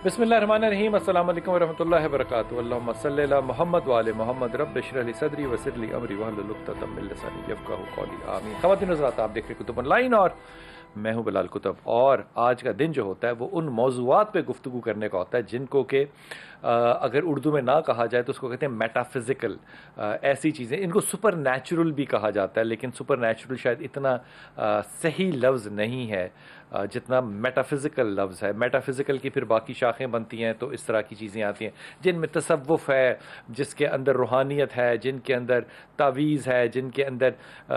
بسم اللہ الرحمن الرحیم، السلام علیکم ورحمۃ اللہ وبرکاتہ۔ اللہم صلی علی محمد وعلی محمد، رب اشرح لی صدری ویسر لی امری واحلل عقدۃ من لسانی یفقہوا قولی، آمین۔ خواتین حضرات، آپ دیکھ رہے کتب آن لائن اور میں ہوں بلال کتب، اور آج کا دن جو ہوتا ہے وہ ان موضوعات پہ گفتگو کرنے کا ہوتا ہے جن کو کہ اگر اردو میں نہ کہا جائے تو اس کو کہتے ہیں میٹا فزیکل، ایسی چیزیں، ان کو سپر نیچرل بھی کہا جاتا ہے، لیکن سپر نیچرل شاید اتنا صحیح لفظ نہیں ہے جتنا میٹا فزیکل لفظ ہے۔ میٹا فزیکل کی پھر باقی شاخیں بنتی ہیں، تو اس طرح کی چیزیں آتی ہیں جن میں تصوف ہے، جس کے اندر روحانیت ہے، جن کے اندر تعویذ ہے، جن کے اندر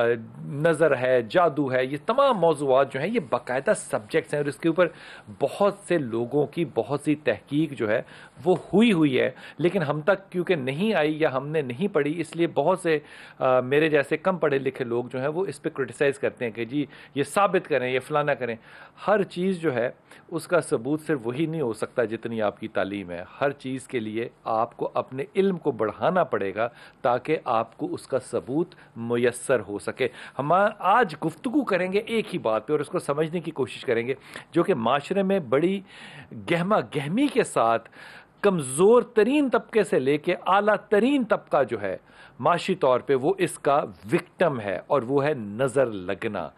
نظر ہے، جادو ہے۔ یہ تمام موضوعات جو ہیں یہ باقاعدہ سبجیکٹس ہیں، اور اس کے اوپر بہت سے لوگوں کی بہت سی تحقیق جو ہے وہ ہوئی ہے، لیکن ہم تک کیونکہ نہیں آئی یا ہم نے نہیں پڑھی، اس لیے بہت سے میرے جیسے کم پڑھے لکھے لوگ جو ہیں وہ اس پہ کرٹیسائز کرتے ہیں کہ جی یہ ثابت کریں، یہ فلانا کریں۔ ہر چیز جو ہے اس کا ثبوت صرف وہی نہیں ہو سکتا جتنی آپ کی تعلیم ہے۔ ہر چیز کے لیے آپ کو اپنے علم کو بڑھانا پڑے گا تاکہ آپ کو اس کا ثبوت میسر ہو سکے۔ ہم آج گفتگو کریں گے ایک ہی بات پہ اور اس کو سمجھنے کی کوشش کریں گے، جو کہ معاشرے میں بڑی گہما گہمی کے ساتھ کمزور ترین طبقے سے لے کے اعلیٰ ترین طبقہ جو ہے معاشی طور پہ وہ اس کا وکٹم ہے، اور وہ ہے نظر لگنا۔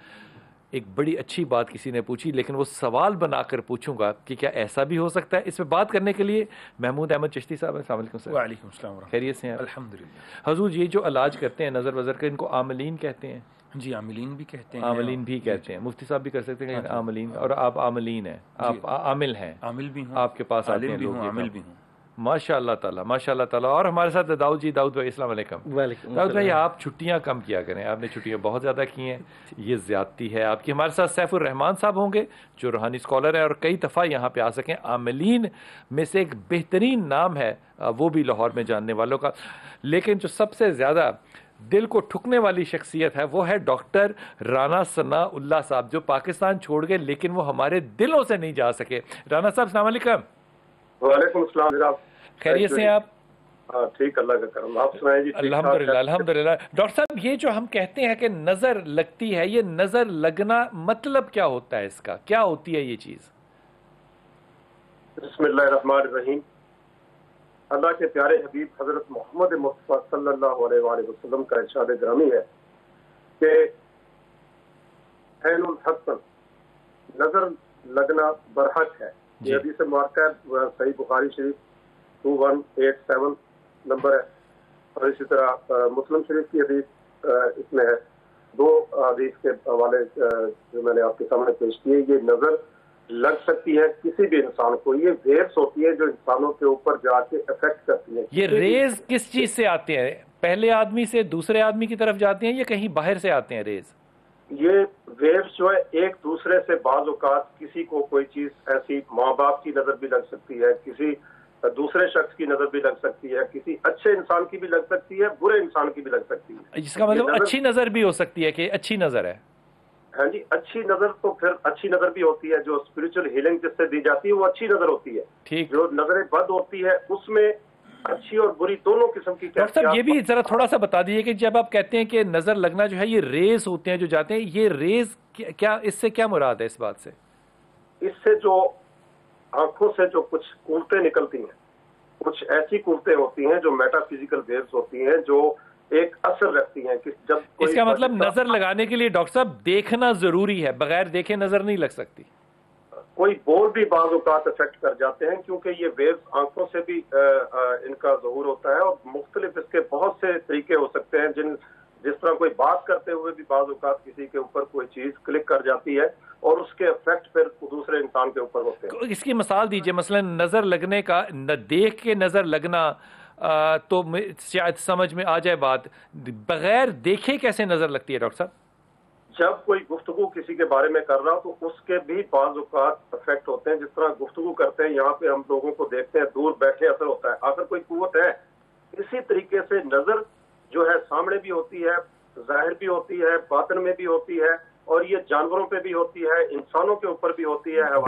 ایک بڑی اچھی بات کسی نے پوچھی، لیکن وہ سوال بنا کر پوچھوں گا کہ کیا ایسا بھی ہو سکتا ہے؟ اس پہ بات کرنے کے لیے محمود احمد چشتی صاحب، السلام علیکم سر۔ وعلیکم السلام ورحمۃ خیریت سے ہیں؟ الحمدللہ۔ حضور، یہ جو علاج کرتے ہیں نظر وظر کا، ان کو عاملین کہتے ہیں؟ جی، عاملین بھی کہتے ہیں، عاملین بھی کہتے ہیں، مفتی صاحب بھی کر سکتے ہیں، عاملین، اور آپ عاملین ہیں، آپ عامل ہیں، عامل بھی ہوں، آپ کے پاس آتے ہیں لوگ، عامل بھی ہوں۔ ماشاء اللہ تعالیٰ، ماشاء اللہ تعالیٰ۔ اور ہمارے ساتھ داؤد جی، داؤد بھائی السلام علیکم۔ داؤد بھائی، آپ چھٹیاں کم کیا کریں، آپ نے چھٹیاں بہت زیادہ کی ہیں، یہ زیادتی ہے آپ کی۔ ہمارے ساتھ سیف الرحمان صاحب ہوں گے جو روحانی اسکالر ہیں اور کئی دفعہ یہاں پہ آ سکیں۔ عاملین میں سے ایک بہترین نام ہے وہ بھی لاہور میں جاننے والوں کا، لیکن جو سب سے زیادہ دل کو ٹھکنے والی شخصیت ہے وہ ہے ڈاکٹر رانا ثناء اللہ صاحب، جو پاکستان چھوڑ گئے لیکن وہ ہمارے دلوں سے نہیں جا سکے۔ رانا صاحب السلام علیکم۔ وعلیکم السلام جناب، خیریت سے ہیں آپ؟ ٹھیک، اللہ کا کرم، آپ سنائیں جی؟ الحمدللہ الحمدللہ۔ ڈاکٹر صاحب، یہ جو ہم کہتے ہیں کہ نظر لگتی ہے، یہ نظر لگنا مطلب کیا ہوتا ہے؟ اس کا کیا ہوتی ہے یہ چیز؟ بسم اللہ الرحمن الرحیم۔ اللہ کے پیارے حبیب حضرت محمد مصطفیٰ صلی اللہ علیہ وآلہ وسلم کا ارشاد گرامی ہے کہ عین الحسن، نظر لگنا برحق ہے۔ یہ حدیث مبارکہ ہے، صحیح بخاری شریف 2187 نمبر ہے، اور اسی طرح مسلم شریف کی حدیث اس میں ہے۔ دو حدیث کے حوالے جو میں نے آپ کے سامنے پیش کیے، یہ نظر لگ سکتی ہے کسی بھی انسان کو۔ یہ ویوز ہوتی ہے جو انسانوں کے اوپر جا کے افیکٹ کرتی ہیں۔ یہ ریز کس چیز سے آتے ہیں؟ پہلے آدمی سے دوسرے آدمی کی طرف جاتے ہیں یا کہیں باہر سے آتے ہیں ریز؟ یہ ویوز جو ہے ایک دوسرے سے، بعض اوقات کسی کو کوئی چیز ایسی، ماں باپ کی نظر بھی لگ سکتی ہے، کسی دوسرے شخص کی نظر بھی لگ سکتی ہے، کسی اچھے انسان کی بھی لگ سکتی ہے، برے انسان کی بھی لگ سکتی ہے۔ جس کا مطلب اچھی نظر بھی ہو سکتی ہے کہ اچھی نظر ہے؟ ہاں جی، اچھی نظر تو پھر اچھی نظر بھی ہوتی ہے، جو اسپرچل ہیلنگ جس سے دی جاتی ہے وہ اچھی نظر ہوتی ہے۔ ٹھیک۔ جو نظر بد ہوتی ہے اس میں اچھی اور بری دونوں قسم کی۔ ڈاکٹر صاحب، یہ بھی ذرا تھوڑا سا بتا دیجیے کہ جب آپ کہتے ہیں کہ نظر لگنا جو ہے یہ ریز ہوتے ہیں جو جاتے ہیں، یہ ریز کیا، اس سے کیا مراد ہے؟ اس بات سے، اس سے جو آنکھوں سے جو کچھ قوتیں نکلتی ہیں، کچھ ایسی قوتیں ہوتی ہیں جو میٹا فزیکل ویوز ہوتی ہیں، جو ایک اثر رکھتی ہیں کہ جب اس کا مطلب نظر لگانے کے لیے ڈاکٹر صاحب دیکھنا ضروری ہے، بغیر دیکھے نظر نہیں لگ سکتی؟ کوئی بول بھی بعض اوقات افیکٹ کر جاتے ہیں، کیونکہ یہ ویوز آنکھوں سے بھی ان کا ظہور ہوتا ہے، اور مختلف اس کے بہت سے طریقے ہو سکتے ہیں، جس طرح کوئی بات کرتے ہوئے بھی بعض اوقات کسی کے اوپر کوئی چیز کلک کر جاتی ہے اور اس کے افیکٹ پھر دوسرے انسان کے اوپر ہوتے ہیں۔ اس کی مثال دیجئے، مثلا نظر لگنے کا، دیکھ کے نظر لگنا تو شاید سمجھ میں آ جائے بات، بغیر دیکھے کیسے نظر لگتی ہے ڈاکٹر صاحب؟ جب کوئی گفتگو کسی کے بارے میں کر رہا تو اس کے بھی بعض اوقات افیکٹ ہوتے ہیں، جس طرح گفتگو کرتے ہیں یہاں پہ ہم لوگوں کو دیکھتے ہیں، دور بیٹھے اثر ہوتا ہے، آخر کوئی قوت ہے۔ اسی طریقے سے نظر جو ہے سامنے بھی ہوتی ہے، ظاہر بھی ہوتی ہے، باطن میں بھی ہوتی ہے، اور یہ جانوروں پہ بھی ہوتی ہے، انسانوں کے اوپر بھی ہوتی ہے،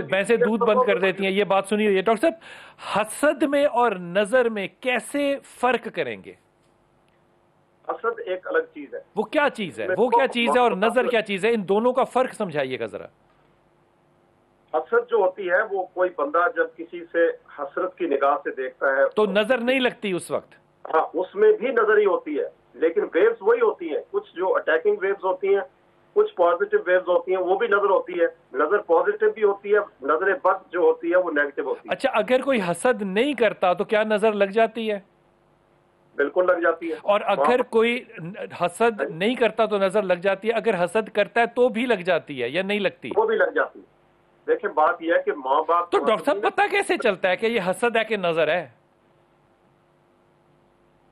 بھینسیں دودھ بند کر دیتی ہیں۔ یہ بات سنی ہوئی ہے ڈاکٹر صاحب، حسد میں اور نظر میں کیسے فرق کریں گے؟ حسد ایک الگ چیز ہے۔ وہ کیا چیز ہے؟ وہ کیا چیز ہے اور نظر کیا چیز ہے؟ ان دونوں کا فرق سمجھائیے گا ذرا۔ حسد جو ہوتی ہے وہ کوئی بندہ جب کسی سے حسرت کی نگاہ سے دیکھتا ہے تو نظر نہیں لگتی اس وقت؟ ہاں اس میں بھی نظر ہی ہوتی ہے، لیکن ویوز وہی ہوتی ہیں، کچھ جو اٹیکنگ ویوز ہوتی ہیں، کچھ پازیٹیو ویوز ہوتی ہیں، وہ بھی نظر ہوتی ہے، نظر پازیٹیو بھی ہوتی ہے، نظر بد جو ہوتی ہے وہ نیگیٹو ہوتی ہے۔ اچھا، اگر کوئی حسد نہیں کرتا تو کیا نظر لگ جاتی ہے؟ بالکل لگ جاتی ہے۔ اور اگر کوئی حسد نہیں کرتا تو نظر لگ جاتی ہے، اگر حسد کرتا ہے تو بھی لگ جاتی ہے یا نہیں لگتی؟ وہ بھی لگ جاتی ہے۔ دیکھیں بات یہ ہے کہ ماں باپ تو ڈاکٹر صاحب پتہ کیسے چلتا ہے کہ یہ حسد ہے کہ نظر ہے؟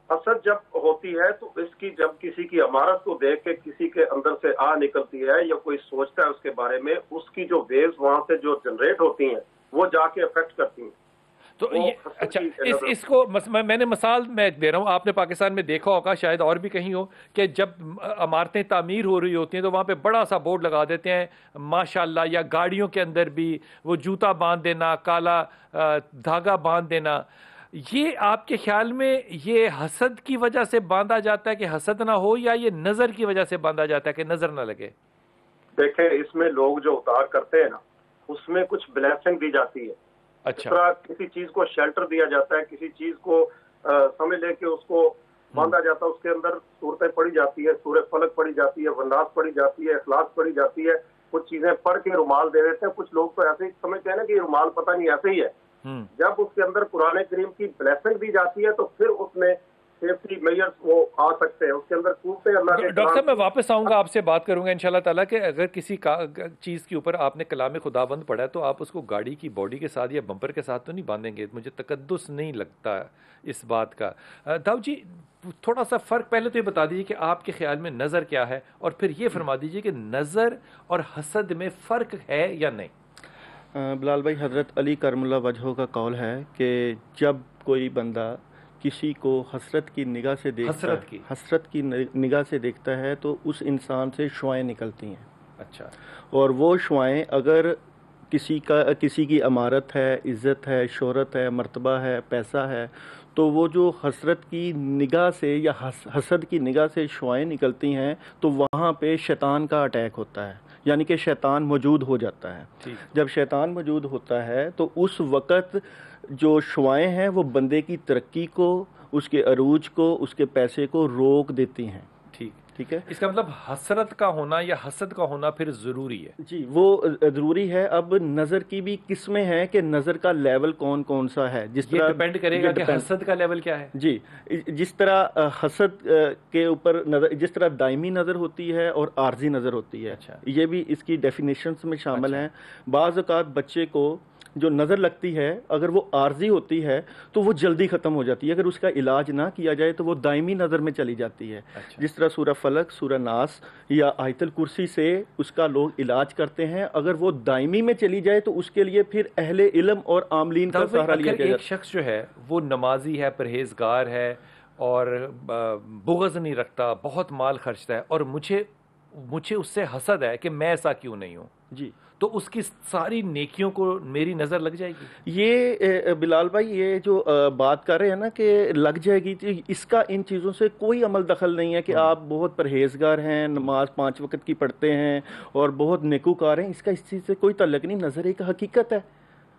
حسد جب ہوتی ہے تو اس کی جب کسی کی عمارت کو دیکھ کے کسی کے اندر سے نکلتی ہے یا کوئی سوچتا ہے اس کے بارے میں، اس کی جو ویوز وہاں سے جو جنریٹ ہوتی ہیں وہ جا کے افیکٹ کرتی ہیں۔ تو اچھا، اس کو میں نے مثال میں دے رہا ہوں، آپ نے پاکستان میں دیکھا ہوگا، شاید اور بھی کہیں ہو، کہ جب عمارتیں تعمیر ہو رہی ہوتی ہیں تو وہاں پہ بڑا سا بورڈ لگا دیتے ہیں ماشاءاللہ، یا گاڑیوں کے اندر بھی وہ جوتا باندھ دینا، کالا دھاگا باندھ دینا۔ یہ آپ کے خیال میں یہ حسد کی وجہ سے باندھا جاتا ہے کہ حسد نہ ہو، یا یہ نظر کی وجہ سے باندھا جاتا ہے کہ نظر نہ لگے؟ دیکھیں اس میں لوگ جو اتار کرتے ہیں نا، اس میں کچھ بلیسنگ دی جاتی ہے۔ اچھا، اس طرح کسی چیز کو شیلٹر دیا جاتا ہے، کسی چیز کو سمجھ لے کہ اس کو باندھا جاتا ہے، اس کے اندر صورتیں پڑھی جاتی ہے، سورہ فلق پڑھی جاتی ہے، والناس پڑھی جاتی ہے، اخلاص پڑھی جاتی ہے، کچھ چیزیں پڑھ کے رومال دے دیتے ہیں۔ کچھ لوگ تو ایسے ہی سمجھتے ہیں نا کہ یہ رومال پتہ نہیں ایسے ہی ہے۔ جب اس کے اندر قرآن کریم کی بلیسنگ دی جاتی ہے تو پھر اس میں سیفٹی میئرز وہ آ سکتے ہیں، اس کے اندر قوتیں اللہ کے۔ ڈاکٹر صاحب میں واپس آؤں گا، آپ سے بات کروں گا انشاءاللہ تعالیٰ کہ اگر کسی چیز کے اوپر آپ نے کلام خداوند پڑھا ہے تو آپ اس کو گاڑی کی باڈی کے ساتھ یا بمپر کے ساتھ تو نہیں باندھیں گے، مجھے تقدس نہیں لگتا اس بات کا۔ داؤد جی تھوڑا سا فرق پہلے تو یہ بتا دیجیے کہ آپ کے خیال میں نظر کیا ہے، اور پھر یہ فرما دیجیے کہ نظر اور حسد میں فرق ہے یا نہیں؟ بلال بھائی، حضرت علی کرم اللہ وجہہ کا قول ہے کہ جب کوئی بندہ کسی کو حسرت کی نگاہ سے دیکھتا ہے، حسرت کی نگاہ سے دیکھتا ہے تو اس انسان سے شعائیں نکلتی ہیں۔ اچھا، اور وہ شعائیں اگر کسی کی عمارت ہے، عزت ہے، شہرت ہے، مرتبہ ہے، پیسہ ہے، تو وہ جو حسرت کی نگاہ سے یا حسد کی نگاہ سے شعائیں نکلتی ہیں تو وہاں پہ شیطان کا اٹیک ہوتا ہے، یعنی کہ شیطان موجود ہو جاتا ہے۔ جب شیطان موجود ہوتا ہے تو اس وقت جو شعائیں ہیں وہ بندے کی ترقی کو، اس کے عروج کو، اس کے پیسے کو روک دیتی ہیں۔ ٹھیک ہے، اس کا مطلب حسرت کا ہونا یا حسد کا ہونا پھر ضروری ہے؟ جی وہ ضروری ہے۔ اب نظر کی بھی قسمیں ہیں کہ نظر کا لیول کون کون سا ہے، جس طرح ڈیپینڈ کرے گا کہ حسد کا لیول کیا ہے۔ جی، جس طرح حسد کے اوپر نظر، جس طرح دائمی نظر ہوتی ہے اور عارضی نظر ہوتی ہے، یہ بھی اس کی ڈیفینیشنز میں شامل ہیں۔ بعض اوقات بچے کو جو نظر لگتی ہے اگر وہ عارضی ہوتی ہے تو وہ جلدی ختم ہو جاتی ہے، اگر اس کا علاج نہ کیا جائے تو وہ دائمی نظر میں چلی جاتی ہے۔ جس طرح سورہ فلق، سورہ ناس یا آیت الکرسی سے اس کا لوگ علاج کرتے ہیں، اگر وہ دائمی میں چلی جائے تو اس کے لیے پھر اہل علم اور عاملین کا سہارا لیا جائے۔ ایک شخص جو ہے وہ نمازی ہے، پرہیزگار ہے اور بغض نہیں رکھتا، بہت مال خرچتا ہے، اور مجھے اس سے حسد ہے کہ میں ایسا کیوں نہیں ہوں، جی، تو اس کی ساری نیکیوں کو میری نظر لگ جائے گی؟ یہ بلال بھائی یہ جو بات کر رہے ہیں نا کہ لگ جائے گی، اس کا ان چیزوں سے کوئی عمل دخل نہیں ہے کہ آپ بہت پرہیزگار ہیں، نماز 5 وقت کی پڑھتے ہیں اور بہت نیکوکار ہیں، اس کا اس چیز سے کوئی تعلق نہیں۔ نظر ایک حقیقت ہے،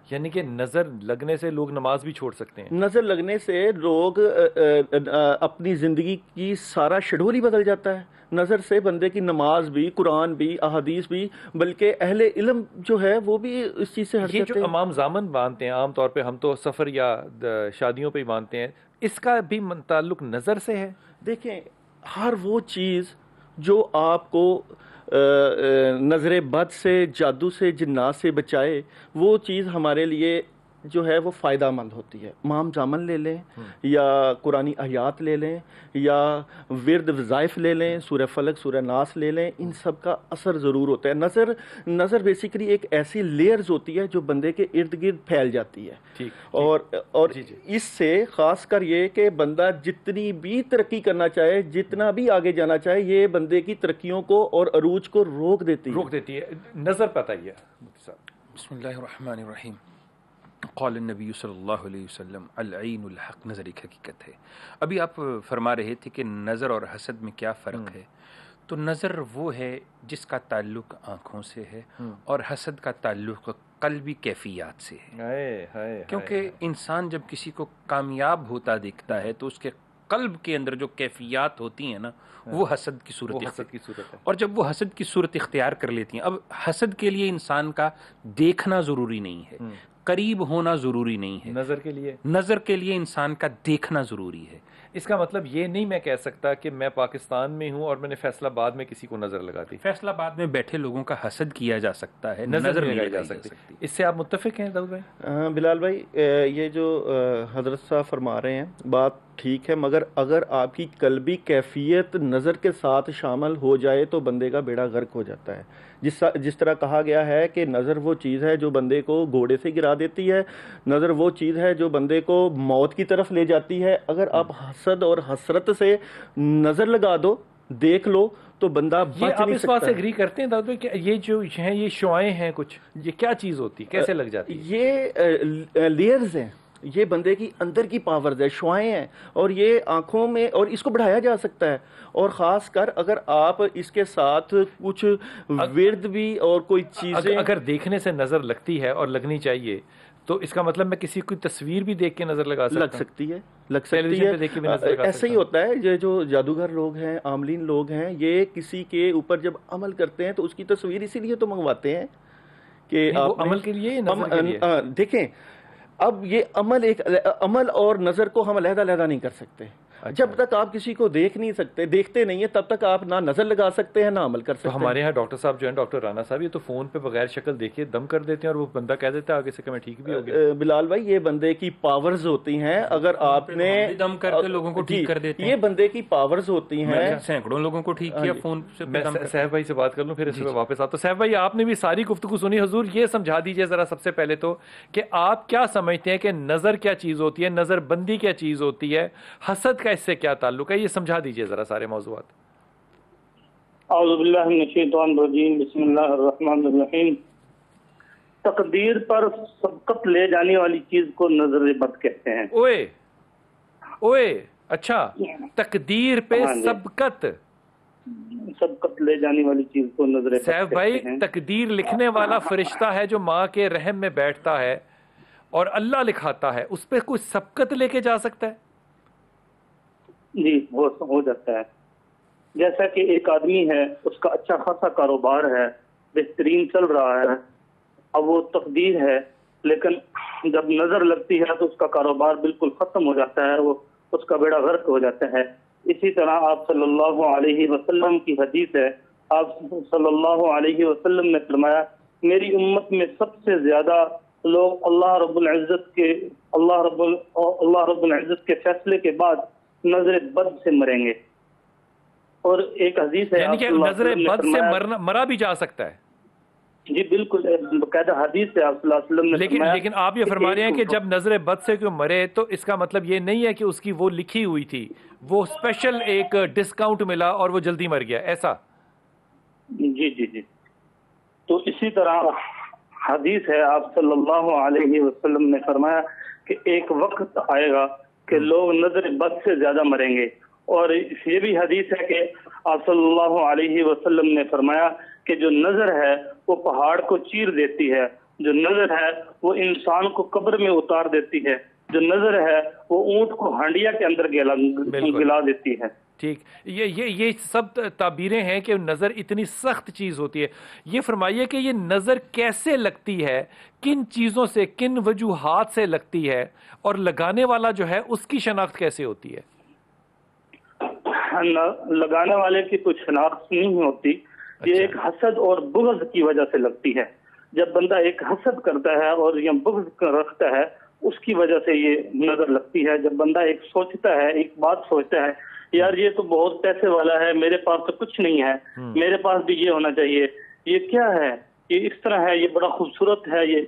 یعنی کہ نظر لگنے سے لوگ نماز بھی چھوڑ سکتے ہیں؟ نظر لگنے سے لوگ اپنی زندگی کی سارا شیڈول ہی بدل جاتا ہے۔ نظر سے بندے کی نماز بھی، قرآن بھی، احادیث بھی، بلکہ اہل علم جو ہے وہ بھی اس چیز سے ہٹ جاتے ہیں۔ یہ جو امام زامن باندھتے ہیں، عام طور پہ ہم تو سفر یا شادیوں پہ ہی باندھتے ہیں، اس کا بھی تعلق نظر سے ہے؟ دیکھیں، ہر وہ چیز جو آپ کو نظر بد سے، جادو سے، جنات سے بچائے، وہ چیز ہمارے لیے جو ہے وہ فائدہ مند ہوتی ہے۔ امام زامن لے لیں یا قرآنی آیات لے لیں یا ورد وظائف لے لیں، سورہ فلق، سورہ ناس لے لیں، ان سب کا اثر ضرور ہوتا ہے۔ نظر بیسیکلی ایک ایسی لیئرز ہوتی ہے جو بندے کے ارد گرد پھیل جاتی ہے، اور اس سے خاص کر یہ کہ بندہ جتنی بھی ترقی کرنا چاہے، جتنا بھی آگے جانا چاہے، یہ بندے کی ترقیوں کو اور عروج کو روک دیتی ہے۔ نظر پتہ ہی ہے۔ بسم اللہ الرحمن الرحیم۔ قال النبی صلی اللہ علیہ وسلم العین الحق، نظر ایک حقیقت ہے۔ ابھی آپ فرما رہے تھے کہ نظر اور حسد میں کیا فرق ہے، تو نظر وہ ہے جس کا تعلق آنکھوں سے ہے اور حسد کا تعلق قلبی کیفیات سے ہے. کیونکہ انسان جب کسی کو کامیاب ہوتا دیکھتا ہے تو اس کے قلب کے اندر جو کیفیات ہوتی ہیں نا وہ حسد کی صورت ہے. اور جب وہ حسد کی صورت اختیار کر لیتی ہیں، اب حسد کے لیے انسان کا دیکھنا ضروری نہیں ہے، قریب ہونا ضروری نہیں ہے، نظر کے لیے انسان کا دیکھنا ضروری ہے. اس کا مطلب یہ نہیں میں کہہ سکتا کہ میں پاکستان میں ہوں اور میں نے فیصل آباد میں کسی کو نظر لگا دی. فیصل آباد میں بیٹھے لوگوں کا حسد کیا جا سکتا ہے، نظر نہیں لگائی جا سکتی. اس سے آپ متفق ہیں داؤد بھائی؟ بلال بھائی، یہ جو حضرت صاحب فرما رہے ہیں بات ٹھیک ہے، مگر اگر آپ کی قلبی کیفیت نظر کے ساتھ شامل ہو جائے تو بندے کا بیڑا غرق ہو جاتا ہے. جس طرح کہا گیا ہے کہ نظر وہ چیز ہے جو بندے کو گھوڑے سے گرا دیتی ہے، نظر وہ چیز ہے جو بندے کو موت کی طرف لے جاتی ہے. اگر آپ حسد اور حسرت سے نظر لگا دو، دیکھ لو، تو بندہ بچ نہیں سکتا. آپ اس بات سے اگری کرتے ہیں داؤد بھائی کہ یہ جو ہیں یہ شعائیں ہیں کچھ، یہ کیا چیز ہوتی، کیسے لگ جاتی؟ یہ لیئرز ہیں، یہ بندے کی اندر کی پاورز ہے، شعائیں ہیں، اور یہ آنکھوں میں، اور اس کو بڑھایا جا سکتا ہے. اور خاص کر اگر آپ اس کے ساتھ کچھ ورد بھی اور کوئی چیزیں، اگر دیکھنے سے نظر لگتی ہے اور لگنی چاہیے تو اس کا مطلب میں کسی کی تصویر بھی دیکھ کے نظر لگا سکتا ہوں. لگ سکتی ہے. ایسا ہی ہوتا ہے. یہ جو جادوگر لوگ ہیں، عاملین لوگ ہیں، یہ کسی کے اوپر جب عمل کرتے ہیں تو اس کی تصویر اسی لیے تو منگواتے ہیں کہ آپ عمل کے لیے، نظر کے لیے. دیکھیں، اب یہ عمل اور نظر کو ہم علیحدہ نہیں کر سکتے. جب تک آپ کسی کو دیکھ نہیں سکتے، دیکھتے نہیں ہیں، تب تک آپ نہ نظر لگا سکتے ہیں نہ عمل کر سکتے ہیں. ہمارے ہاں ڈاکٹر صاحب جو ہیں، ڈاکٹر رانا صاحب، یہ تو فون پہ بغیر شکل دیکھے دم کر دیتے ہیں اور وہ بندہ کہہ دیتا ہے آگے سے کہ میں ٹھیک بھی ہو گیا. بلال بھائی، یہ بندے کی پاورز ہوتی ہیں. اگر آپ نے دم کر کے لوگوں کو ٹھیک کر دیتے ہیں، یہ بندے کی پاورز ہوتی ہیں. سینکڑوں لوگوں کو ٹھیک کیا فون سے. میں صاحب بھائی سے بات کر لوں پھر اس پہ واپس آتا. صاحب بھائی، آپ نے بھی ساری گفتگو سنی. حضور یہ سمجھا دیجئے ذرا سب سے پہلے تو کہ آپ کیا سمجھتے ہیں کہ نظر کیا چیز ہوتی ہے، نظر بندی کیا چیز ہوتی ہے، حسد کا اس سے کیا تعلق ہے، یہ سمجھا دیجئے ذرا سارے موضوعات. اعوذ باللہ من الشیطان الرجیم، بسم اللہ الرحمن الرحیم. تقدیر پر سبقت لے جانے والی چیز کو نظر بد کہتے ہیں. اوئے اچھا، تقدیر پہ سبقت لے جانے والی چیز کو نظر بد صاحب بھائی، تقدیر لکھنے والا فرشتہ ہے جو ماں کے رحم میں بیٹھتا ہے اور اللہ لکھاتا ہے، اس پہ کوئی سبقت لے کے جا سکتا ہے؟ جی، وہ ہو جاتا ہے. جیسا کہ ایک آدمی ہے، اس کا اچھا خاصا کاروبار ہے، بہترین چل رہا ہے، اب وہ تقدیر ہے، لیکن جب نظر لگتی ہے تو اس کا کاروبار بالکل ختم ہو جاتا ہے، وہ اس کا بیڑا غرق ہو جاتا ہے. اسی طرح آپ صلی اللہ علیہ وسلم کی حدیث ہے، آپ صلی اللہ علیہ وسلم نے فرمایا، میری امت میں سب سے زیادہ لوگ اللہ رب العزت کے فیصلے کے بعد نظر بد سے مریں گے. اور ایک حدیث ہے، یعنی کہ نظر بد سے مرا بھی جا سکتا ہے. جی بالکل، باقاعدہ حدیث ہے، آپ صلی اللہ علیہ وسلم نے لیکن آپ یہ فرما رہے ہیں کہ جب نظر بد سے کوئی مرے تو اس کا مطلب یہ نہیں ہے کہ اس کی وہ لکھی ہوئی تھی، وہ اسپیشل ایک ڈسکاؤنٹ ملا اور وہ جلدی مر گیا، ایسا؟ جی. تو اسی طرح حدیث ہے، آپ صلی اللہ علیہ وسلم نے فرمایا کہ ایک وقت آئے گا کہ لوگ نظر بد سے زیادہ مریں گے. اور یہ بھی حدیث ہے کہ آپ صلی اللہ علیہ وسلم نے فرمایا کہ جو نظر ہے وہ پہاڑ کو چیر دیتی ہے، جو نظر ہے وہ انسان کو قبر میں اتار دیتی ہے، جو نظر ہے وہ اونٹ کو ہانڈیا کے اندر گلا دیتی ہے. ٹھیک، یہ سب تعبیریں ہیں کہ نظر اتنی سخت چیز ہوتی ہے. یہ فرمائیے کہ یہ نظر کیسے لگتی ہے، کن چیزوں سے، کن وجوہات سے لگتی ہے، اور لگانے والا جو ہے اس کی شناخت کیسے ہوتی ہے؟ لگانے والے کی کوئی شناخت نہیں ہوتی. یہ ایک حسد اور بغض کی وجہ سے لگتی ہے. جب بندہ ایک حسد کرتا ہے اور یا بغض رکھتا ہے، اس کی وجہ سے یہ نظر لگتی ہے. جب بندہ ایک سوچتا ہے، ایک بات سوچتا ہے، یار یہ تو بہت پیسے والا ہے، میرے پاس تو کچھ نہیں ہے، میرے پاس بھی یہ ہونا چاہیے، یہ کیا ہے، یہ اس طرح ہے، یہ بڑا خوبصورت ہے، یہ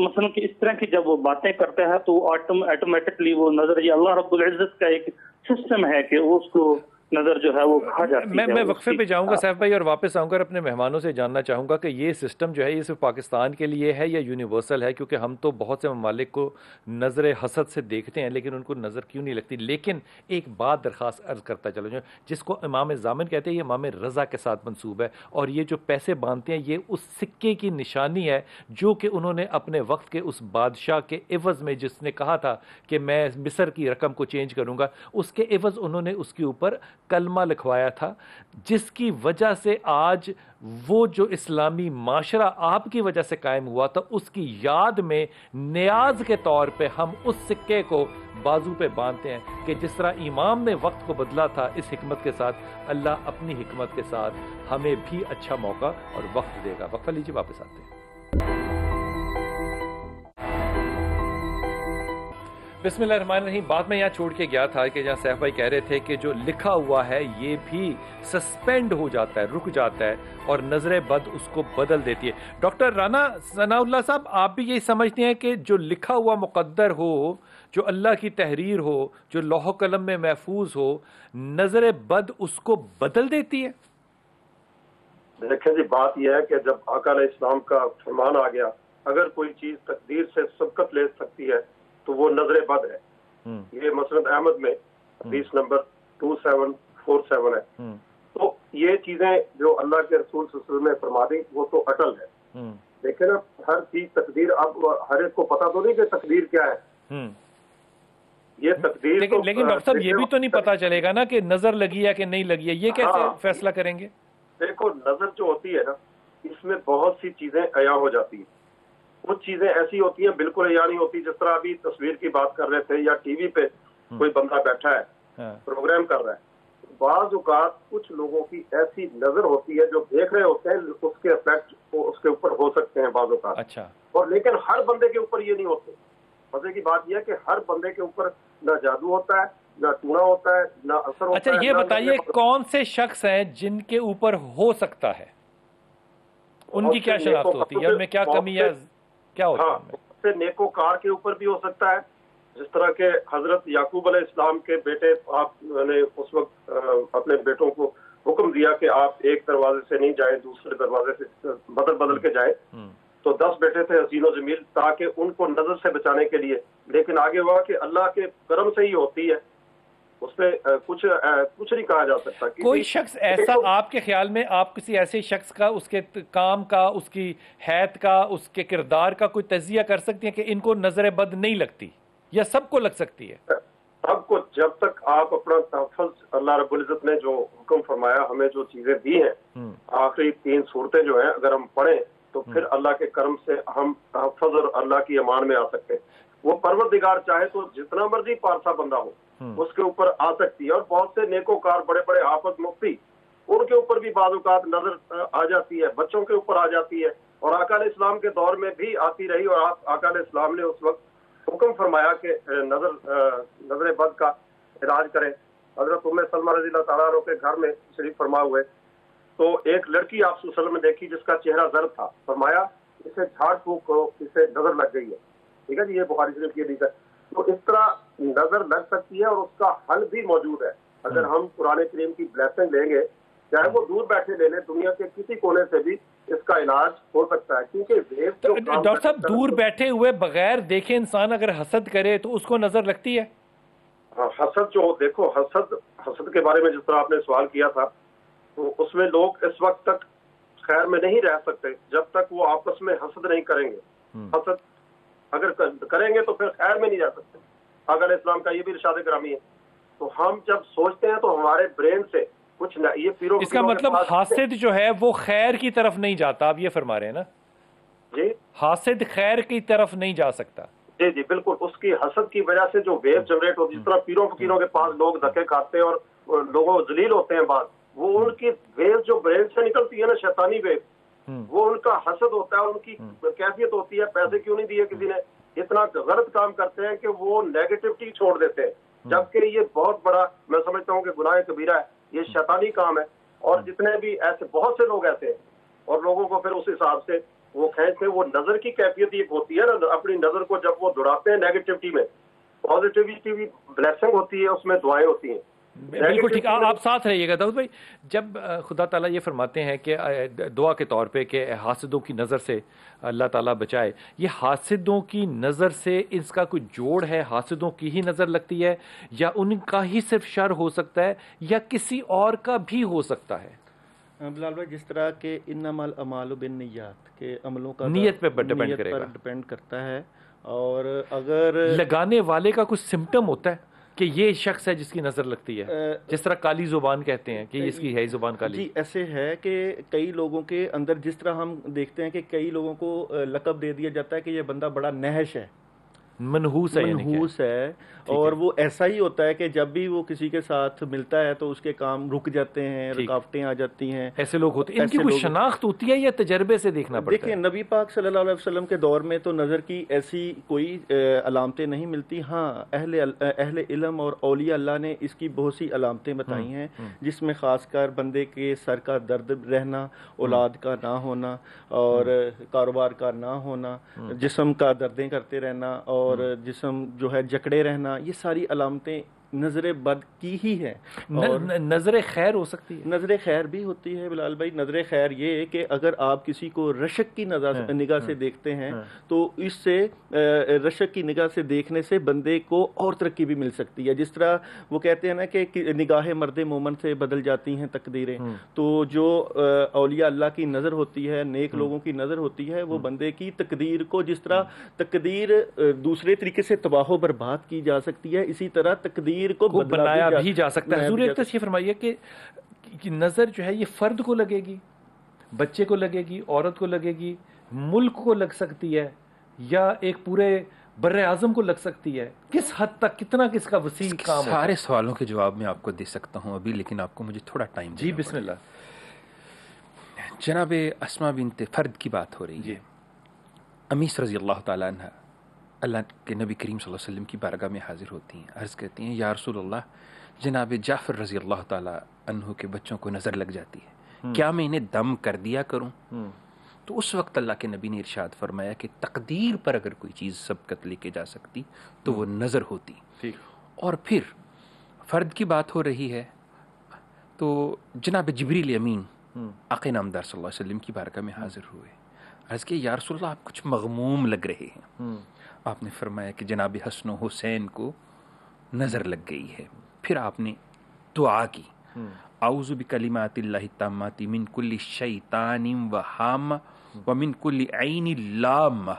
مثلا کہ اس طرح کی جب وہ باتیں کرتے ہیں تو آٹومیٹکلی وہ نظر، یہ اللہ رب العزت کا ایک سسٹم ہے کہ اس کو نظر جو ہے وہ کھا جاتی ہے. میں وقفے پہ جاؤں گا سیف بھائی اور واپس آؤں گا اور اپنے مہمانوں سے جاننا چاہوں گا کہ یہ سسٹم جو ہے یہ صرف پاکستان کے لیے ہے یا یونیورسل ہے، کیونکہ ہم تو بہت سے ممالک کو نظر حسد سے دیکھتے ہیں لیکن ان کو نظر کیوں نہیں لگتی. لیکن ایک بات درخواست عرض کرتا چلو جس کو امام ضامن کہتے ہیں، یہ امام رضا کے ساتھ منسوب ہے، اور یہ جو پیسے باندھتے ہیں یہ اس سکے کی نشانی ہے جو کہ انہوں نے اپنے وقت کے اس بادشاہ کے عوض میں، جس نے کہا تھا کہ میں مصر کی رقم کو چینج کروں گا، اس کے عوض انہوں نے اس کے اوپر کلمہ لکھوایا تھا، جس کی وجہ سے آج وہ جو اسلامی معاشرہ آپ کی وجہ سے قائم ہوا تھا، اس کی یاد میں نیاز کے طور پہ ہم اس سکے کو بازو پہ باندھتے ہیں کہ جس طرح امام نے وقت کو بدلا تھا اس حکمت کے ساتھ، اللہ اپنی حکمت کے ساتھ ہمیں بھی اچھا موقع اور وقت دے گا. وقفہ لیجیے، واپس آتے ہیں. بسم اللہ الرحمن الرحیم. بات میں یہاں چھوڑ کے گیا تھا کہ جہاں سیف بھائی کہہ رہے تھے کہ جو لکھا ہوا ہے یہ بھی سسپینڈ ہو جاتا ہے، رک جاتا ہے، اور نظر بد اس کو بدل دیتی ہے. ڈاکٹر رانا ثناء اللہ صاحب، آپ بھی یہی سمجھتے ہیں کہ جو لکھا ہوا مقدر ہو، جو اللہ کی تحریر ہو، جو لوح و قلم میں محفوظ ہو، نظر بد اس کو بدل دیتی ہے؟ دیکھیں جی، بات یہ ہے کہ جب آقا علیہ السلام کا فرمان آ گیا، اگر کوئی چیز تقدیر سے سبقت لے سکتی ہے تو وہ نظر بد ہے. یہ مسند احمد میں حدیث نمبر 2747 ہے. تو یہ چیزیں جو اللہ کے رسول صلی اللہ علیہ وسلم نے فرما دی وہ تو اٹل ہے. دیکھیں نا، ہر چیز تقدیر، اب ہر ایک کو پتا تو نہیں کہ تقدیر کیا ہے. یہ تقدیر لیکن ڈاکٹر صاحب یہ بھی تو نہیں پتا چلے گا نا کہ نظر لگی ہے کہ نہیں لگی ہے، یہ کیسے فیصلہ کریں گے؟ دیکھو، نظر جو ہوتی ہے نا، اس میں بہت سی چیزیں عیاں ہو جاتی ہیں. کچھ چیزیں ایسی ہوتی ہیں بالکل عیاں نہیں ہوتی، جس طرح ابھی تصویر کی بات کر رہے تھے یا ٹی وی پہ کوئی بندہ بیٹھا ہے پروگرام کر رہا ہے. بعض اوقات کچھ لوگوں کی ایسی نظر ہوتی ہے جو دیکھ رہے ہوتے ہیں، اس کے افیکٹ اس کے اوپر ہو سکتے ہیں بعض اوقات. اچھا. اور لیکن ہر بندے کے اوپر یہ نہیں ہوتے. مزے کی بات یہ ہے کہ ہر بندے کے اوپر نہ جادو ہوتا ہے، نہ ٹونا ہوتا ہے، نہ اثر ہوتا ہے. اچھا، یہ بتائیے کون سے شخص ہیں جن کے اوپر ہو سکتا ہے؟ ان کی کیا شناخت ہوتی ہے؟ ان میں کیا کمی ہے، کیا ہوتا ہے؟ اس سے نیکوکار کے اوپر بھی ہو سکتا ہے، جس طرح کہ حضرت یعقوب علیہ السلام کے بیٹے، آپ نے اس وقت اپنے بیٹوں کو حکم دیا کہ آپ ایک دروازے سے نہیں جائیں، دوسرے دروازے سے بدل کے جائیں. تو 10 بیٹے تھے حسین و جمیل، تاکہ ان کو نظر سے بچانے کے لیے. لیکن آگے ہوا کہ اللہ کے کرم سے ہی ہوتی ہے، اس میں کچھ نہیں کہا جا سکتا. کوئی شخص ایسا آپ کے خیال میں، آپ کسی ایسے شخص کا، اس کے کام کا، اس کی حیثیت کا، اس کے کردار کا کوئی تجزیہ کر سکتی ہیں کہ ان کو نظر بد نہیں لگتی، یا سب کو لگ سکتی ہے؟ سب کو. جب تک آپ اپنا تحفظ، اللہ رب العزت نے جو حکم فرمایا، ہمیں جو چیزیں دی ہیں، آخری 3 صورتیں جو ہیں اگر ہم پڑھیں تو پھر اللہ کے کرم سے ہم تحفظ اور اللہ کی امان میں آ سکتے ہیں. وہ پروردگار چاہے تو جتنا مرضی پارسا بندہ ہو اس کے اوپر آ سکتی ہے. اور بہت سے نیکوکار، بڑے بڑے حافظ، مفتی، ان کے اوپر بھی بعض اوقات نظر آ جاتی ہے، بچوں کے اوپر آ جاتی ہے. اور آقا علیہ السلام کے دور میں بھی آتی رہی، اور آقا علیہ السلام نے اس وقت حکم فرمایا کہ نظر بد کا علاج کریں. حضرت ام سلمہ رضی اللہ تعالیٰ عنہ کے گھر میں شریف فرما ہوئے تو ایک لڑکی آپ صلی اللہ علیہ وسلم نے دیکھی جس کا چہرہ زرد تھا. فرمایا اسے جھاڑ پھونک کرو، اسے نظر لگ گئی ہے. ٹھیک ہے جی، یہ بخاری شریف کی حدیث ہے. تو اس طرح نظر لگ سکتی ہے اور اس کا حل بھی موجود ہے. اگر ہم قرآن کریم کی بلیسنگ لیں گے، چاہے وہ دور بیٹھے لے لیں، دنیا کے کسی کونے سے بھی اس کا علاج ہو سکتا ہے. کیونکہ ڈاکٹر صاحب، دور بیٹھے ہوئے بغیر دیکھے انسان اگر حسد کرے تو اس کو نظر لگتی ہے؟ حسد جو، دیکھو، حسد کے بارے میں جس طرح آپ نے سوال کیا تھا، تو اس میں لوگ اس وقت تک خیر میں نہیں رہ سکتے جب تک وہ آپس میں حسد نہیں کریں گے. حسد اگر کریں گے تو پھر خیر میں نہیں رہ سکتے. آقا علیہ السلام کا یہ بھی ارشاد گرامی ہے. تو ہم جب سوچتے ہیں تو ہمارے برین سے کچھ نہ، یہ پیرو، اس کا مطلب حاسد جو ہے وہ خیر کی طرف نہیں جاتا، آپ یہ فرما رہے ہیں نا؟ جی، حاسد خیر کی طرف نہیں جا سکتا. جی جی بالکل. اس کی حسد کی وجہ سے جو ویو جنریٹ ہوتی ہے، جس طرح پیروں فقیروں کے پاس لوگ دھکے کھاتے ہیں اور لوگوں ذلیل ہوتے ہیں بعض، وہ ان کی ویو جو برین سے نکلتی ہے نا، شیطانی ویو، وہ ان کا حسد ہوتا ہے. اور ان کی کیفیت ہوتی ہے، پیسے کیوں نہیں دیے کسی نے، اتنا غلط کام کرتے ہیں کہ وہ نیگیٹیوٹی چھوڑ دیتے ہیں. جبکہ یہ بہت بڑا، میں سمجھتا ہوں کہ گناہ کبیرہ ہے، یہ شیطانی کام ہے. اور جتنے بھی ایسے بہت سے لوگ ایسے ہیں، اور لوگوں کو پھر اس حساب سے وہ کھینچتے ہیں. وہ نظر کی کیفیت ایک ہوتی ہے نا، اپنی نظر کو جب وہ دوڑاتے ہیں نیگیٹیوٹی میں، پازیٹیوٹی بھی بلیسنگ ہوتی ہے، اس میں دعائیں ہوتی ہیں. بالکل ٹھیک. آپ ساتھ رہیے گا داؤد بھائی. جب خدا تعالیٰ یہ فرماتے ہیں کہ دعا کے طور پہ کہ حاسدوں کی نظر سے اللہ تعالیٰ بچائے, یہ حاسدوں کی نظر سے اس کا کوئی جوڑ ہے؟ حاسدوں کی ہی نظر لگتی ہے یا ان کا ہی صرف شر ہو سکتا ہے یا کسی اور کا بھی ہو سکتا ہے؟ بلال بھائی, جس طرح کہ انما الاعمال بالنیات, کہ عملوں کا نیت پہ ڈپینڈ کرتا ہے, اور اگر لگانے والے کا کچھ سمٹم ہوتا ہے کہ یہ شخص ہے جس کی نظر لگتی ہے, جس طرح کالی زبان کہتے ہیں کہ اس کی ہے زبان کالی. جی ایسے ہے کہ کئی لوگوں کے اندر, جس طرح ہم دیکھتے ہیں کہ کئی لوگوں کو لقب دے دیا جاتا ہے کہ یہ بندہ بڑا نحش ہے, منحوس ہے, اور وہ ایسا ہی ہوتا ہے کہ جب بھی وہ کسی کے ساتھ ملتا ہے تو اس کے کام رک جاتے ہیں, رکاوٹیں آ جاتی ہیں. ایسے لوگ ہوتے ہیں. ان کی کوئی شناخت ہوتی ہے یا تجربے سے دیکھنا پڑتا ہے؟ دیکھیں, نبی پاک صلی اللہ علیہ وسلم کے دور میں تو نظر کی ایسی کوئی علامتیں نہیں ملتی. ہاں, اہل علم اور اولیاء اللہ نے اس کی بہت سی علامتیں بتائی ہیں, جس میں خاص کر بندے کے سر کا درد رہنا, اولاد کا نہ ہونا اور کاروبار کا نہ ہونا, جسم کا دردیں کرتے رہنا اور جسم جو ہے جکڑے رہنا, یہ ساری علامتیں نظر بد کی ہی ہے. نظر خیر ہو سکتی ہے؟ نظر خیر بھی ہوتی ہے بلال بھائی. نظر خیر یہ کہ اگر آپ کسی کو رشک کی نگاہ سے دیکھتے ہیں تو اس سے رشک کی نگاہ سے دیکھنے سے بندے کو اور ترقی بھی مل سکتی ہے. جس طرح وہ کہتے ہیں نا کہ نگاہ مرد مومن سے بدل جاتی ہیں تقدیریں, تو جو اولیاء اللہ کی نظر ہوتی ہے, نیک لوگوں کی نظر ہوتی ہے, وہ بندے کی تقدیر کو, جس طرح تقدیر دوسرے طریقے سے تباہ و برباد کی جا سکتی ہے, اسی طرح تقدیر کو بنایا بھی جا سکتا ہے. حضور ایک تشریح فرمائیے کہ نظر جو ہے یہ فرد کو لگے گی, بچے کو لگے گی, عورت کو لگے گی, ملک کو لگ سکتی ہے, یا ایک پورے بر اعظم کو لگ سکتی ہے؟ کس حد تک, کتنا کس کا وسیع کام ہے؟ سارے سوالوں کے جواب میں آپ کو دے سکتا ہوں ابھی, لیکن آپ کو مجھے تھوڑا ٹائم. جی بسم اللہ. جناب اسما بنت فرد کی بات ہو رہی ہے. امیس رضی اللہ تعالیٰ عنہ اللہ کے نبی کریم صلی اللہ علیہ وسلم کی بارگاہ میں حاضر ہوتی ہیں, عرض کرتی ہیں یا رسول اللہ, جناب جعفر رضی اللہ تعالیٰ عنہ کے بچوں کو نظر لگ جاتی ہے, کیا میں انہیں دم کر دیا کروں؟ تو اس وقت اللہ کے نبی نے ارشاد فرمایا کہ تقدیر پر اگر کوئی چیز سبقت لے کے جا سکتی تو وہ نظر ہوتی. اور پھر فرد کی بات ہو رہی ہے تو جناب جبریل امین آقا نامدار صلی اللہ علیہ وسلم کی بارگاہ میں حاضر ہوئے, عرض کہ یا رسول اللہ آپ کچھ مغموم لگ رہے ہیں. آپ نے فرمایا کہ جناب حسن و حسین کو نظر لگ گئی ہے. پھر آپ نے دعا کی, اعوذ بکلمات اللہ التامات من کل شیطان وہامہ ومن کل عین لامہ,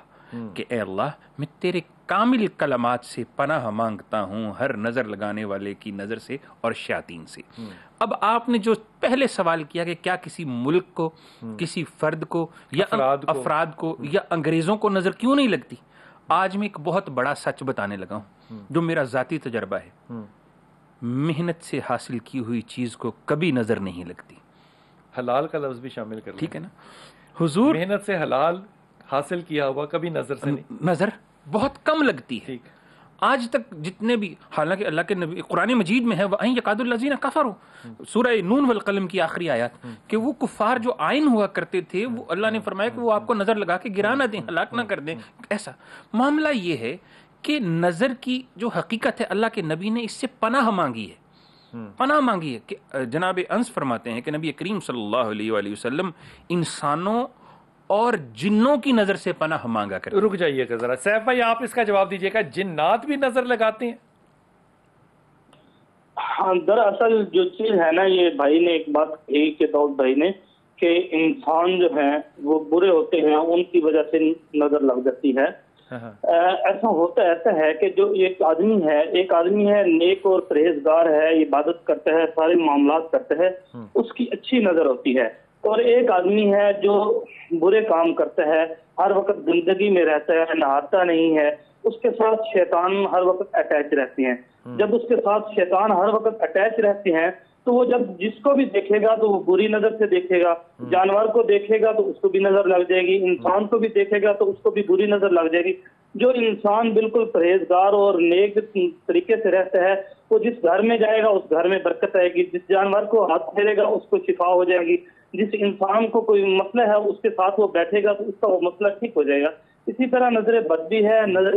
کہ اے اللہ میں تیرے کامل کلمات سے پناہ مانگتا ہوں ہر نظر لگانے والے کی نظر سے اور شیاطین سے. اب آپ نے جو پہلے سوال کیا کہ کیا کسی ملک کو, کسی فرد کو یا افراد کو یا انگریزوں کو نظر کیوں نہیں لگتی, آج میں ایک بہت بڑا سچ بتانے لگا ہوں جو میرا ذاتی تجربہ ہے. محنت سے حاصل کی ہوئی چیز کو کبھی نظر نہیں لگتی. حلال کا لفظ بھی شامل کر لیں, ٹھیک ہے نا حضور, محنت سے حلال حاصل کیا ہوا کبھی نظر سے نہیں, نظر بہت کم لگتی ہے. آج تک جتنے بھی, حالانکہ اللہ کے نبی قرآن مجید میں ہے وَأَن يَكَادُ الَّذِينَ كَفَرُوا, سورہ نون والقلم کی آخری آیات, کہ وہ کفار جو آئین ہوا کرتے تھے وہ اللہ نے فرمایا کہ وہ آپ کو نظر لگا کے گرا نہ دیں, ہلاک نہ کر دیں. ایسا معاملہ یہ ہے کہ نظر کی جو حقیقت ہے اللہ کے نبی نے اس سے پناہ مانگی ہے, پناہ مانگی ہے. کہ جناب انس فرماتے ہیں کہ نبی کریم صلی اللہ علیہ وآلہ وسلم انسانوں اور جنوں کی نظر سے پناہ مانگا کرتے. رک جائیے گا ذرا, سیف بھائی آپ اس کا جواب دیجیے گا, جنات بھی نظر لگاتے ہیں؟ ہاں, دراصل جو چیز ہے نا, یہ بھائی نے ایک بات کہی کہ داؤد بھائی نے, کہ انسان جو ہیں وہ برے ہوتے ہیں, ان کی وجہ سے نظر لگ جاتی ہے. ایسا ہوتا ہے کہ جو ایک آدمی ہے نیک اور پرہیزگار ہے, عبادت کرتا ہے, سارے معاملات کرتا ہے, اس کی اچھی نظر ہوتی ہے. اور ایک آدمی ہے جو برے کام کرتا ہے, ہر وقت زندگی میں رہتا ہے, نہاتا نہیں ہے, اس کے ساتھ شیطان ہر وقت اٹیچ رہتے ہیں. جب اس کے ساتھ شیطان ہر وقت اٹیچ رہتے ہیں تو وہ جب جس کو بھی دیکھے گا تو وہ بری نظر سے دیکھے گا, جانور کو دیکھے گا تو اس کو بھی نظر لگ جائے گی, انسان کو بھی دیکھے گا تو اس کو بھی بری نظر لگ جائے گی. جو انسان بالکل پرہیزگار اور نیک طریقے سے رہتا ہے, وہ جس گھر میں جائے گا اس گھر میں برکت آئے گی, جس جانور کو ہاتھ پھیرے گا اس کو شفا ہو جائے گی, جس انسان کو کوئی مسئلہ ہے اس کے ساتھ وہ بیٹھے گا تو اس کا وہ مسئلہ ٹھیک ہو جائے گا. اسی طرح نظر بد بھی ہے, نظر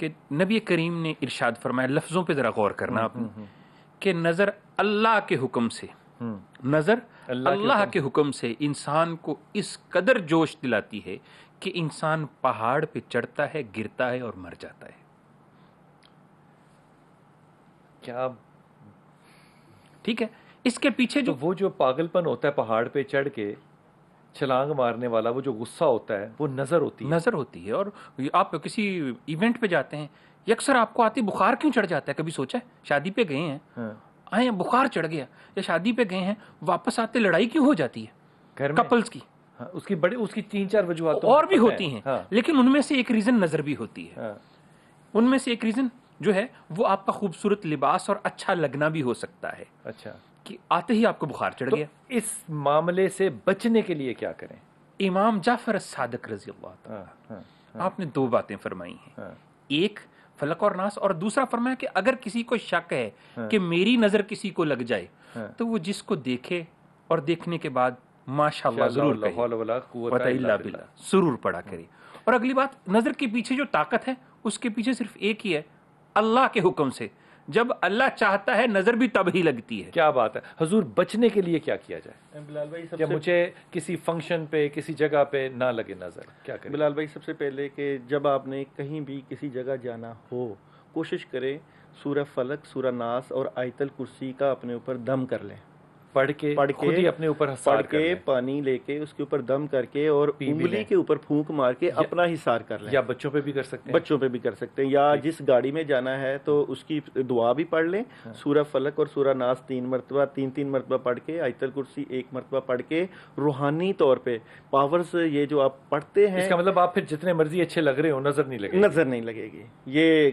کہ نبی کریم نے ارشاد فرمایا، لفظوں پہ ذرا غور کرنا آپ نے، کہ نظر اللہ کے حکم سے، نظر اللہ کے حکم سے انسان کو اس قدر جوش دلاتی ہے کہ انسان پہاڑ پہ چڑھتا ہے، گرتا ہے اور مر جاتا ہے. کیا ٹھیک ہے. اس کے پیچھے جو پاگل پن ہوتا ہے پہاڑ پہ چڑھ کے چھلانگ مارنے والا، وہ جو غصہ ہوتا ہے وہ نظر ہوتی ہے. اور آپ کسی ایونٹ پہ جاتے ہیں، یکسر آپ کو آتی بخار کیوں چڑھ جاتا ہے؟ کبھی سوچا ہے؟ شادی پہ گئے ہیں، آئے بخار چڑھ گیا، یا شادی پہ گئے ہیں واپس آتے لڑائی کیوں ہو جاتی ہے گھر کپلز کی؟ اس کی 3-4 وجوہات اور بھی ہوتی ہیں، لیکن ان میں سے ایک ریزن نظر بھی ہوتی ہے. ان میں سے ایک ریزن جو ہے وہ آپ کا خوبصورت لباس اور اچھا لگنا بھی ہو سکتا ہے. اچھا، کہ آتے ہی آپ کو بخار چڑھ گیا. اس معاملے سے بچنے کے لیے کیا کریں؟ امام جعفر الصادق رضی اللہ عنہ آپ نے 2 باتیں فرمائی ہیں. ایک فلق اور ناس، اور دوسرا فرمایا کہ اگر کسی کو شک ہے کہ میری نظر کسی کو لگ جائے تو وہ جس کو دیکھے اور دیکھنے کے بعد ماشاءاللہ ضرور کہے، ضرور پڑھا کرے. اور اگلی بات، نظر کے پیچھے جو طاقت ہے اس کے پیچھے صرف ایک ہی ہے، اللہ کے حکم سے. جب اللہ چاہتا ہے نظر بھی تب ہی لگتی ہے. کیا بات ہے. حضور بچنے کے لیے کیا کیا جائے؟ بلال بھائی کہ مجھے کسی فنکشن پہ کسی جگہ پہ نہ لگے نظر، کیا کریں؟ بلال بھائی سب سے پہلے کہ جب آپ نے کہیں بھی کسی جگہ جانا ہو، کوشش کریں سورہ فلق، سورہ ناس اور آیت الکرسی کا اپنے اوپر دم کر لیں. پڑھ کے خود ہی اپنے اوپر پڑھ کے پانی لے کے اس کے اوپر دم کر کے اور انگلی کے اوپر پھونک مار کے اپنا حصار کر لیں. یا بچوں پہ بھی کر سکتے ہیں، بچوں پہ بھی کر سکتے ہیں. یا جس گاڑی میں جانا ہے تو اس کی دعا بھی پڑھ لیں، سورہ فلق اور سورہ ناس 3 مرتبہ پڑھ کے، آیت الکرسی 1 مرتبہ پڑھ کے روحانی طور پہ پاورز یہ جو آپ پڑھتے ہیں، اس کا مطلب آپ پھر جتنے مرضی اچھے لگ رہے ہو نظر نہیں لگے گی. یہ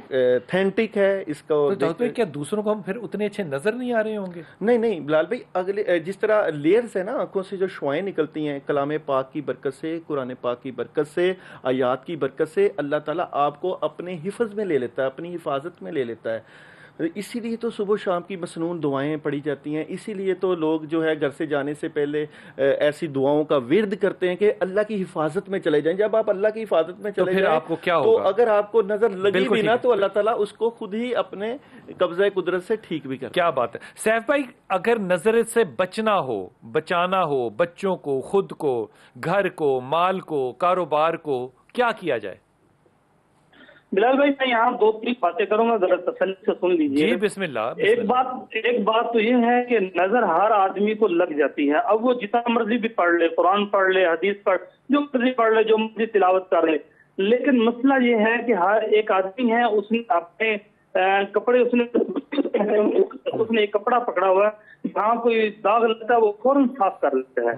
تھینٹک ہے. اس کو کیا دوسروں کو ہم پھر اتنے اچھے نظر نہیں آ رہے ہوں گے؟ نہیں بلال بھائی، اگلے جس طرح لیئرز ہے نا، آنکھوں سے جو شعائیں نکلتی ہیں، کلام پاک کی برکت سے، قرآن پاک کی برکت سے، آیات کی برکت سے اللہ تعالیٰ آپ کو اپنے حفظ میں لے لیتا ہے، اپنی حفاظت میں لے لیتا ہے. اسی لیے تو صبح و شام کی مسنون دعائیں پڑھی جاتی ہیں. اسی لیے تو لوگ جو ہے گھر سے جانے سے پہلے ایسی دعاؤں کا ورد کرتے ہیں کہ اللہ کی حفاظت میں چلے جائیں. جب آپ اللہ کی حفاظت میں چلے جائیں آپ کو کیا تو اگر آپ کو نظر لگی بھی نہ تو اللہ تعالیٰ اس کو خود ہی اپنے قبضہ قدرت سے ٹھیک بھی کرتا ہے. کیا بات ہے. سیف بھائی، اگر نظر سے بچانا ہو بچوں کو، خود کو، گھر کو، مال کو، کاروبار کو، کیا کیا جائے؟ بلال بھائی میں یہاں 2-3 باتیں کروں گا، ذرا تسلی سے سن لیجیے. جی بسم اللہ. ایک بات تو یہ ہے کہ نظر ہر آدمی کو لگ جاتی ہے. اب وہ جتنا مرضی بھی پڑھ لے، قرآن پڑھ لے، حدیث پڑھ، جو مرضی پڑھ لے، جو مرضی تلاوت کر لے، لیکن مسئلہ یہ ہے کہ ہر ایک آدمی ہے، اس نے اپنے کپڑے، اس نے ایک کپڑا پکڑا ہوا ہے، جہاں کوئی داغ لگتا ہے وہ فوراً صاف کر لیتا ہے،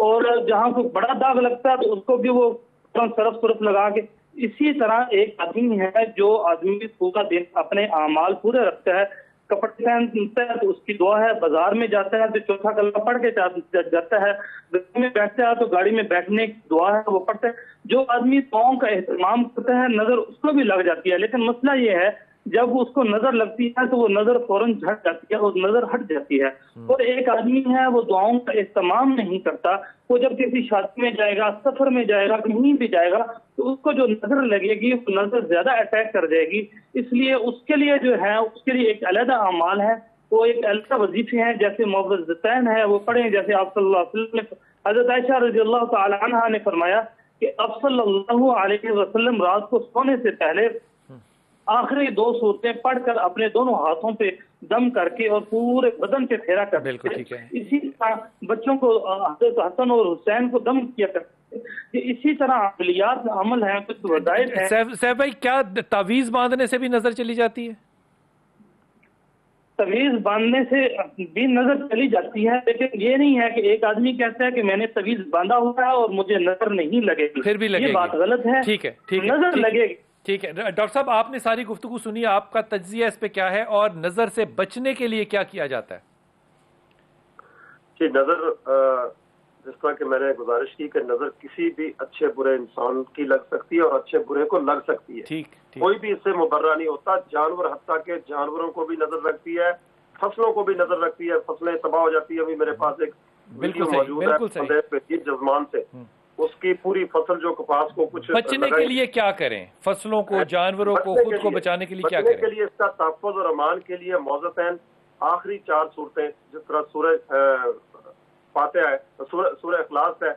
اور جہاں کوئی بڑا داغ لگتا ہے تو اس کو بھی وہ سرف لگا کے. اسی طرح ایک آدمی ہے جو آدمی پورا دن اپنے اعمال پورے رکھتا ہے، کپڑے پہنتا ہے تو اس کی دعا ہے، بازار میں جاتا ہے تو چوتھا کلمہ پڑھ کے جاتا ہے، گاڑی میں بیٹھتا ہے تو گاڑی میں بیٹھنے کی دعا ہے وہ پڑھتا ہے. جو آدمی دعاؤں کا اہتمام کرتا ہے نظر اس کو بھی لگ جاتی ہے. لیکن مسئلہ یہ ہے جب اس کو نظر لگتی ہے تو وہ نظر فوراً جھٹ جاتی ہے اور نظر ہٹ جاتی ہے. اور ایک آدمی ہے وہ دعاؤں کا اہتمام نہیں کرتا، وہ جب کسی شادی میں جائے گا، سفر میں جائے گا، کہیں بھی جائے گا تو اس کو جو نظر لگے گی وہ نظر زیادہ اٹیک کر جائے گی. اس لیے اس کے لیے جو ہے اس کے لیے ایک علیحدہ اعمال ہے، وہ ایک علیحدہ وظیفے ہیں، جیسے معوذتین ہے وہ پڑھیں. جیسے آپ صلی اللہ علیہ وسلم نے، حضرت عائشہ رضی اللہ تعالی عنہا نے فرمایا کہ آپ صلی اللہ علیہ وسلم رات کو سونے سے پہلے آخری 2 صورتیں پڑھ کر اپنے دونوں ہاتھوں پہ دم کر کے اور پورے بدن پہ پھیرا کرتے. بالکل ٹھیک ہے. اسی طرح بچوں کو حضرت حسن اور حسین کو دم کیا کرتے. اسی طرح عملیات عمل ہیں، کچھ وظائف ہیں. سیف بھائی، کیا تعویذ باندھنے سے بھی نظر چلی جاتی ہے؟ تعویذ باندھنے سے بھی نظر چلی جاتی ہے، لیکن یہ نہیں ہے کہ ایک آدمی کہتا ہے کہ میں نے تعویذ باندھا ہوا ہے اور مجھے نظر نہیں لگے گی، پھر بھی لگے گی. یہ بات غلط ہے. ٹھیک ہے، نظر لگے گی. ٹھیک ہے. ڈاکٹر صاحب، آپ نے ساری گفتگو سنی، آپ کا تجزیہ اس پہ کیا ہے اور نظر سے بچنے کے لیے کیا کیا جاتا ہے؟ جی، نظر جس طرح کہ میں نے گزارش کی کہ نظر کسی بھی اچھے برے انسان کی لگ سکتی ہے اور اچھے برے کو لگ سکتی ہے. ٹھیک. کوئی بھی اس سے مبرہ نہیں ہوتا. جانور، حتیٰ کہ جانوروں کو بھی نظر لگتی ہے، فصلوں کو بھی نظر لگتی ہے، فصلیں تباہ ہو جاتی ہے. ابھی میرے پاس ایک ویڈیو موجود ہے جزمان سے اس کی پوری فصل جو کپاس کو کچھ بچنے کے لیے کیا کریں؟ فصلوں کو، جانوروں کو، خود کو بچانے کے لیے کیا کریں؟ بچنے کے لیے اس کا تحفظ اور امان کے لیے موضتین آخری 4 صورتیں، جس طرح سورہ فاتحہ ہے، سورہ اخلاص ہے،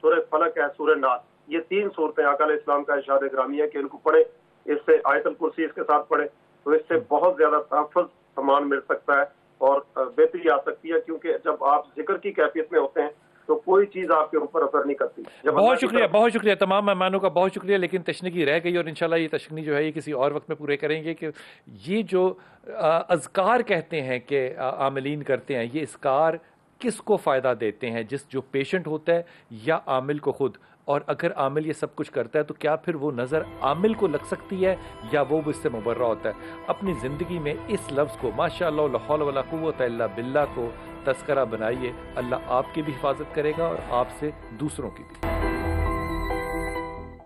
سورہ فلق ہے، سورہ ناس، یہ 3 صورتیں آقا علیہ السلام کا ارشاد گرامی ہے کہ ان کو پڑھیں، اس سے آیت الکرسی اس کے ساتھ پڑھیں تو اس سے بہت زیادہ تحفظ امان مل سکتا ہے اور بہتری آ سکتی ہے، کیونکہ جب آپ ذکر کی کیفیت میں ہوتے ہیں تو کوئی چیز آپ کے اوپر اثر نہیں کرتی۔ بہت شکریہ، بہت شکریہ، تمام مہمانوں کا بہت شکریہ، لیکن تشنگی رہ گئی اور انشاءاللہ یہ تشنگی جو ہے یہ کسی اور وقت میں پورے کریں گے کہ یہ جو اذکار کہتے ہیں کہ عاملین کرتے ہیں، یہ اذکار کس کو فائدہ دیتے ہیں؟ جو پیشنٹ ہوتا ہے یا عامل کو خود؟ اور اگر عامل یہ سب کچھ کرتا ہے تو کیا پھر وہ نظر عامل کو لگ سکتی ہے یا وہ اس سے مبرہ ہوتا ہے؟ اپنی زندگی میں اس لفظ کو ماشاءاللہ لا حول ولا قوت الا باللہ کو تذکرہ بنائیے، اللہ آپ کی بھی حفاظت کرے گا اور آپ سے دوسروں کی بھی۔